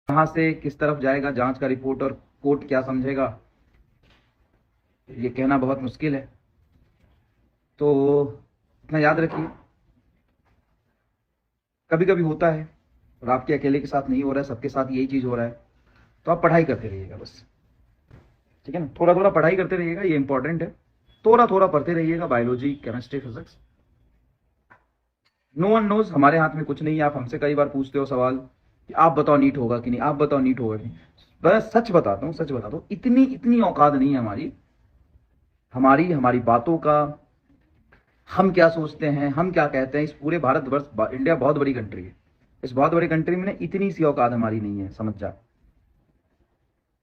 कहाँ से किस तरफ जाएगा जांच का रिपोर्ट और कोर्ट क्या समझेगा, ये कहना बहुत मुश्किल है। तो इतना याद रखिए, कभी कभी होता है और आपके अकेले के साथ नहीं हो रहा है, सबके साथ यही चीज़ हो रहा है। तो आप पढ़ाई करते रहिएगा बस, ठीक है ना, थोड़ा थोड़ा पढ़ाई करते रहिएगा, ये इंपॉर्टेंट है। थोड़ा थोड़ा पढ़ते रहिएगा, biology chemistry physics. No one knows, हमारे हाथ में कुछ नहीं है। आप हमसे कई बार पूछते हो सवाल कि आप बताओ नीट होगा कि नहीं, आप बताओ नीट होगा कि नहीं। बस सच बताता हूँ, सच बताता हूँ, इतनी इतनी औकात नहीं है हमारी, हमारी हमारी बातों का। हम क्या सोचते हैं, हम क्या कहते हैं, इस पूरे भारतवर्ष, इंडिया बहुत बड़ी कंट्री है, इस बहुत बड़ी कंट्री में ना इतनी सी औकात हमारी नहीं है, समझ जा,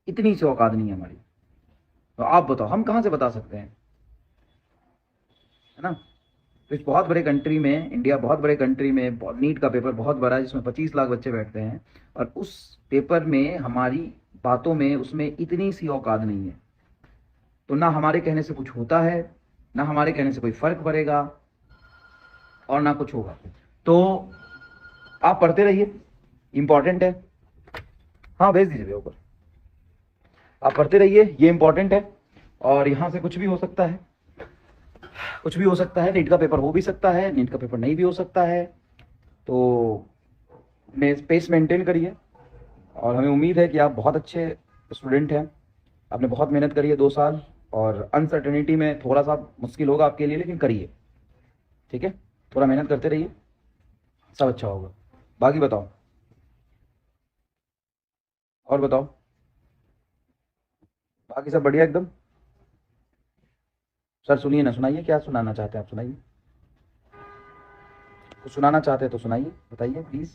इतनी सी औकात नहीं है हमारी। तो आप बताओ हम कहाँ से बता सकते हैं, है ना। तो इस बहुत बड़े कंट्री में, इंडिया बहुत बड़े कंट्री में, नीट का पेपर बहुत बड़ा है जिसमें 25 लाख बच्चे बैठते हैं, और उस पेपर में हमारी बातों में उसमें इतनी सी औकात नहीं है। तो ना हमारे कहने से कुछ होता है, ना हमारे कहने से कोई फर्क पड़ेगा, और ना कुछ होगा। तो आप पढ़ते रहिए, इंपॉर्टेंट है। हाँ भेज दीजिए भैया ऊपर। आप पढ़ते रहिए, ये इंपॉर्टेंट है। और यहाँ से कुछ भी हो सकता है, कुछ भी हो सकता है। नीट का पेपर हो भी सकता है, नीट का पेपर नहीं भी हो सकता है। तो स्पेस मेंटेन करिए, और हमें उम्मीद है कि आप बहुत अच्छे स्टूडेंट हैं। आपने बहुत मेहनत करी है 2 साल, और अनसर्टेनिटी में थोड़ा सा मुश्किल होगा आपके लिए, लेकिन करिए, ठीक है। थोड़ा मेहनत करते रहिए, सब अच्छा होगा। बाकी बताओ, और बताओ, बाकी सब बढ़िया एकदम। सर सुनिए ना, सुनाइए, क्या सुनाना चाहते हैं आप, सुनाइए। कुछ सुनाना चाहते हैं तो सुनाइए, बताइए प्लीज़।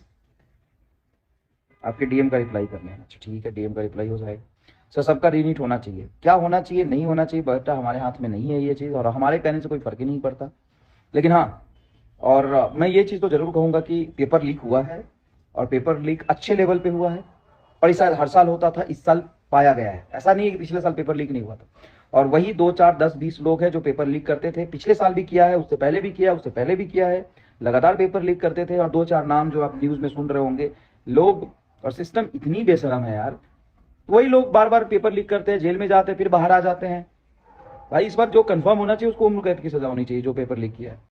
आपके डीएम का रिप्लाई करने हैं, अच्छा ठीक है, डीएम का रिप्लाई हो जाएगा। सर सबका रीनीट होना चाहिए, क्या होना चाहिए नहीं होना चाहिए बेटा हमारे हाथ में नहीं है ये चीज़, और हमारे कहने से कोई फर्क ही नहीं पड़ता। लेकिन हाँ, और मैं ये चीज़ तो ज़रूर कहूँगा कि पेपर लीक हुआ है, और पेपर लीक अच्छे लेवल पे हुआ है। और इस साल हर साल होता था, इस साल पाया गया है, ऐसा नहीं है कि पिछले साल पेपर लीक नहीं हुआ था। और वही 2 4 10 20 लोग हैं जो पेपर लीक करते थे, पिछले साल भी किया है, उससे पहले भी किया, उससे पहले भी किया है, लगातार पेपर लीक करते थे। और 2 4 नाम जो आप न्यूज़ में सुन रहे होंगे लोग, और सिस्टम इतनी बेशरम है यार, वही लोग बार बार पेपर लीक करते हैं, जेल में जाते हैं, फिर बाहर आ जाते हैं। भाई इस बार जो कंफर्म होना चाहिए उसको उम्र कैद की सजा होनी चाहिए, जो पेपर लीक किया है।